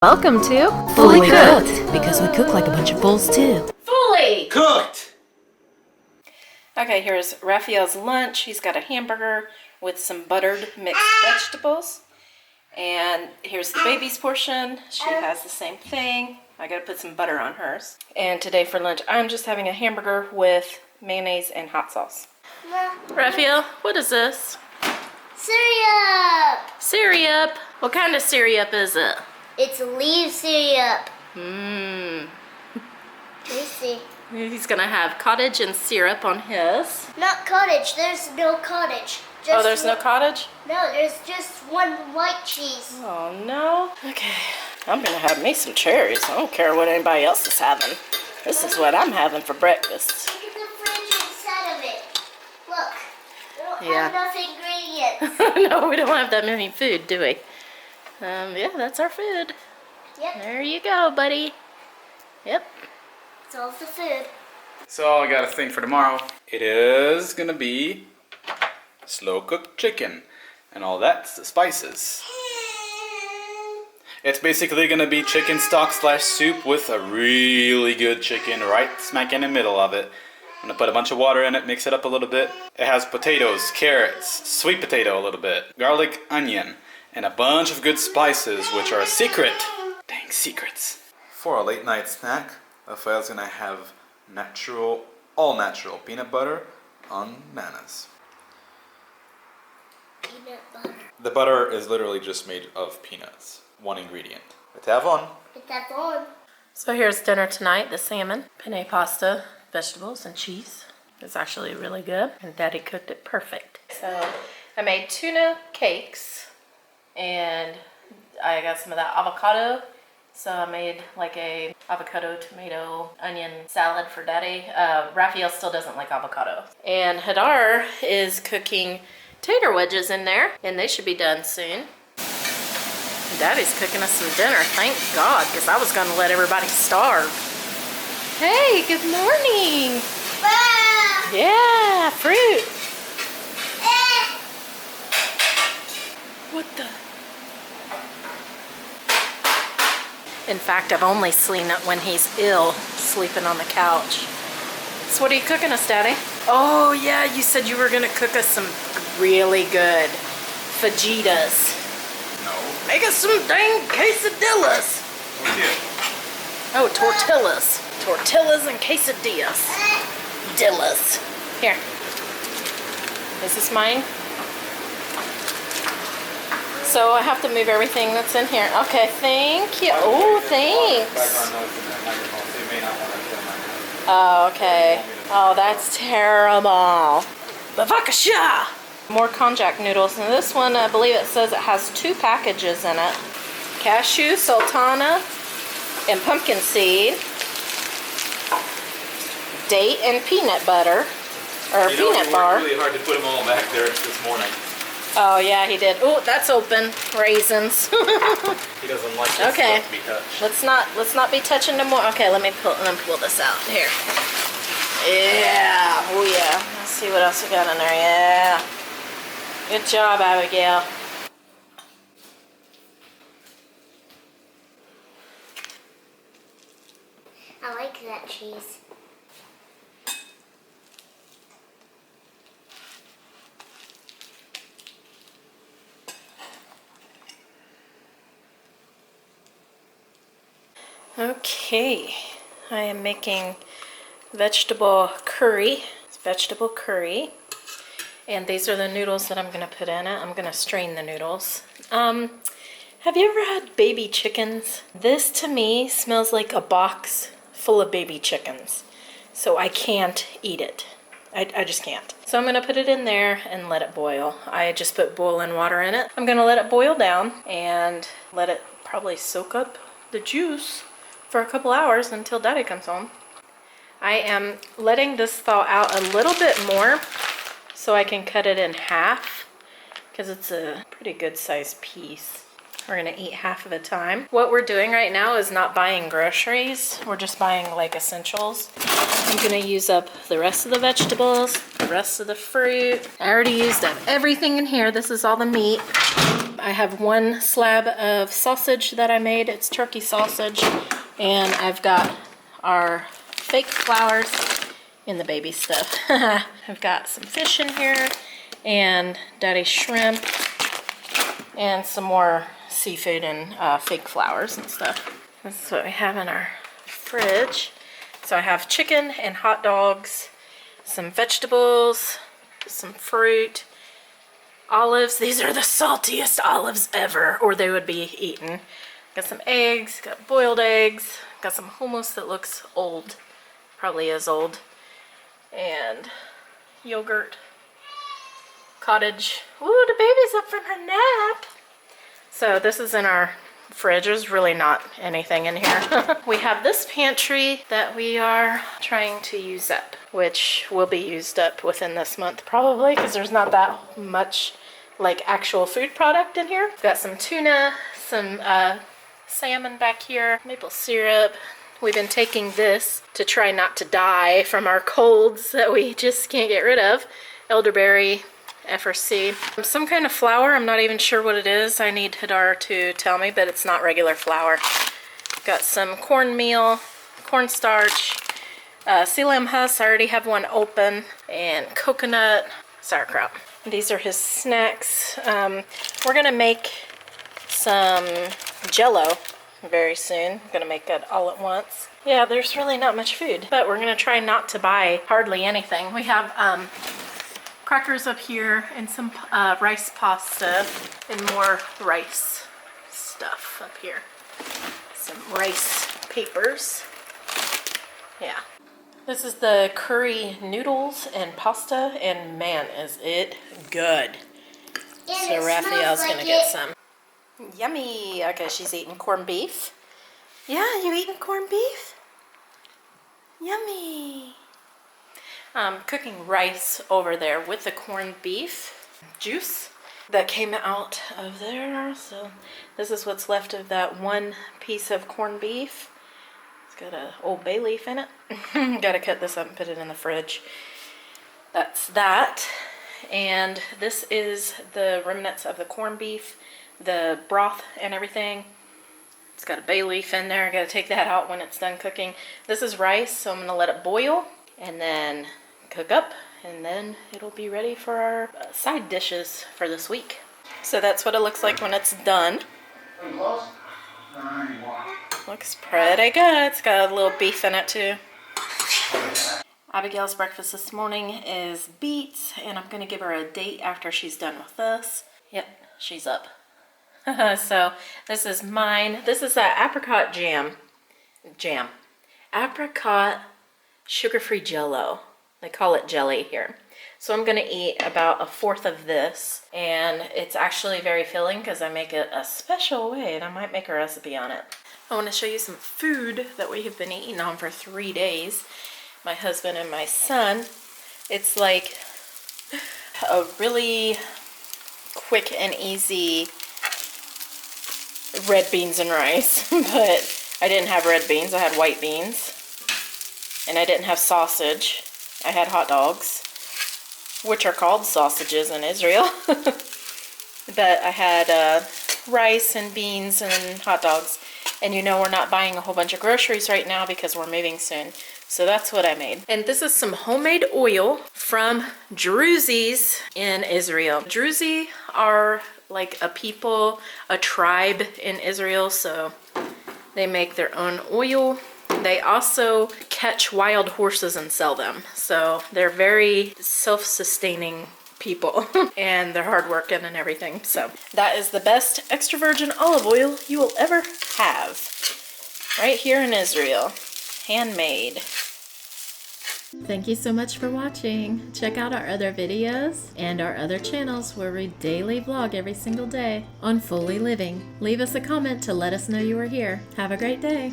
Welcome to Fully Cooked, because we cook like a bunch of fools too. Fully Cooked! Okay, here's Raphael's lunch. He's got a hamburger with some buttered mixed vegetables. And here's the baby's portion. She has the same thing. I gotta put some butter on hers. And today for lunch, I'm just having a hamburger with mayonnaise and hot sauce. Raphael, what is this? Syrup! Syrup. What kind of syrup is it? It's leaf syrup. Mmm. Tasty. He's gonna have cottage and syrup on his. Not cottage. There's no cottage. Oh, there's no cottage? No, there's just one white cheese. Oh no. Okay. I'm gonna have me some cherries. I don't care what anybody else is having. This is what I'm having for breakfast. Look at the fridge inside of it. Look. We don't Yeah. have enough ingredients. No, we don't have that many food, do we? Yeah, that's our food. Yep. There you go, buddy. Yep. It's all the food. So I got a thing for tomorrow. It is gonna be slow cooked chicken and all that's the spices. It's basically gonna be chicken stock / soup with a really good chicken right smack in the middle of it. I'm gonna put a bunch of water in it, mix it up a little bit. It has potatoes, carrots, sweet potato a little bit, garlic, onion, and a bunch of good spices, which are a secret. Dang secrets. For a late night snack, Raphael's gonna have all natural peanut butter on bananas. Peanut butter. The butter is literally just made of peanuts. One ingredient. Let's have one. Put that on. So here's dinner tonight, the salmon, penne pasta, vegetables, and cheese. It's actually really good, and Daddy cooked it perfect. So I made tuna cakes, and I got some of that avocado. So I made like a avocado, tomato, onion salad for Daddy. Raphael still doesn't like avocado. And Hadar is cooking tater wedges in there, and they should be done soon. Daddy's cooking us some dinner, thank God, because I was gonna let everybody starve. Hey, good morning. Ah! Yeah, fruit. What the? In fact, I've only seen it when he's ill, sleeping on the couch. So what are you cooking us, Daddy? Oh yeah, you said you were gonna cook us some really good fajitas. No. Make us some dang quesadillas. Oh, tortillas. Tortillas and quesadillas. Dillas. Here. Is this mine? So I have to move everything that's in here. Okay, thank you. Oh, thanks. Oh, okay. Oh, that's terrible. Bavakasha! More konjac noodles. And this one, I believe it says it has 2 packages in it. Cashew, sultana, and pumpkin seed. Date and peanut butter. Or peanut bar. It was really hard to put them all back there this morning. Oh yeah, he did. Oh, that's open. Raisins. He doesn't like this Okay. stuff to be touched. Let's not be touching no more. Okay, let me pull this out here. Yeah. Oh yeah. Let's see what else we got in there. Yeah. Good job, Abigail. I like that cheese. Okay. I am making vegetable curry. It's vegetable curry. And these are the noodles that I'm going to put in it. I'm going to strain the noodles. Have you ever had baby chickens? This to me smells like a box full of baby chickens. So I can't eat it. I just can't. So I'm going to put it in there and let it boil. I just put boiling water in it. I'm going to let it boil down and let it probably soak up the juice for a couple hours until Daddy comes home. I am letting this thaw out a little bit more so I can cut it in half because it's a pretty good sized piece. We're gonna eat half of the time. What we're doing right now is not buying groceries. We're just buying like essentials. I'm gonna use up the rest of the vegetables, the rest of the fruit. I already used up everything in here. This is all the meat. I have one slab of sausage that I made. It's turkey sausage. And I've got our fake flours in the baby stuff. I've got some fish in here and daddy's shrimp and some more seafood and fake flours and stuff. This is what we have in our fridge. So I have chicken and hot dogs, some vegetables, some fruit, olives. These are the saltiest olives ever, or they would be eaten. Got some eggs, got boiled eggs, got some hummus that looks old, probably is old, and yogurt, cottage. Ooh, the baby's up from her nap. So this is in our fridge. There's really not anything in here. We have this pantry that we are trying to use up, which will be used up within this month probably, because there's not that much like actual food product in here. Got some tuna, some salmon back here, maple syrup. We've been taking this to try not to die from our colds that we just can't get rid of. Elderberry, FRC. Some kind of flour, I'm not even sure what it is. I need Hadar to tell me, but it's not regular flour. Got some cornmeal, cornstarch, sea lamb husk, I already have one open, and coconut, sauerkraut. These are his snacks. We're gonna make some Jello very soon. I'm gonna make it all at once. Yeah, there's really not much food, but we're gonna try not to buy hardly anything. We have crackers up here and some rice pasta and more rice stuff up here. Some rice papers. Yeah. This is the curry noodles and pasta, and man, is it good. So Raphael's gonna get some. Yummy. Okay, she's eating corned beef. Yeah, you eating corned beef? Yummy. Cooking rice over there with the corned beef juice that came out of there. So this is what's left of that one piece of corned beef. It's got an old bay leaf in it. Gotta cut this up and put it in the fridge. That's that. And this is the remnants of the corned beef, the broth and everything. It's got a bay leaf in there. I gotta take that out when it's done cooking. This is rice, so I'm gonna let it boil and then cook up, and then it'll be ready for our side dishes for this week. So that's what it looks like when it's done. Looks pretty good. It's got a little beef in it too. Abigail's breakfast this morning is beets, and I'm gonna give her a date after she's done with this. Yep, she's up. So this is mine. This is that apricot jam. Apricot sugar-free Jello. They call it jelly here. So I'm gonna eat about a fourth of this, and it's actually very filling because I make it a special way, and I might make a recipe on it. I want to show you some food that we have been eating on for 3 days. My husband and my son. It's like a really quick and easy red beans and rice, but I didn't have red beans. I had white beans, and I didn't have sausage. I had hot dogs, which are called sausages in Israel. But I had rice and beans and hot dogs. And you know we're not buying a whole bunch of groceries right now because we're moving soon. So that's what I made. And this is some homemade oil from Druzes in Israel. Druze are like a people, a tribe in Israel. So they make their own oil. They also catch wild horses and sell them. So they're very self-sustaining people and they're hardworking and everything. So that is the best extra virgin olive oil you will ever have. Right here in Israel. Handmade. Thank you so much for watching. Check out our other videos and our other channels where we daily vlog every single day on Fully Living. Leave us a comment to let us know you are here. Have a great day.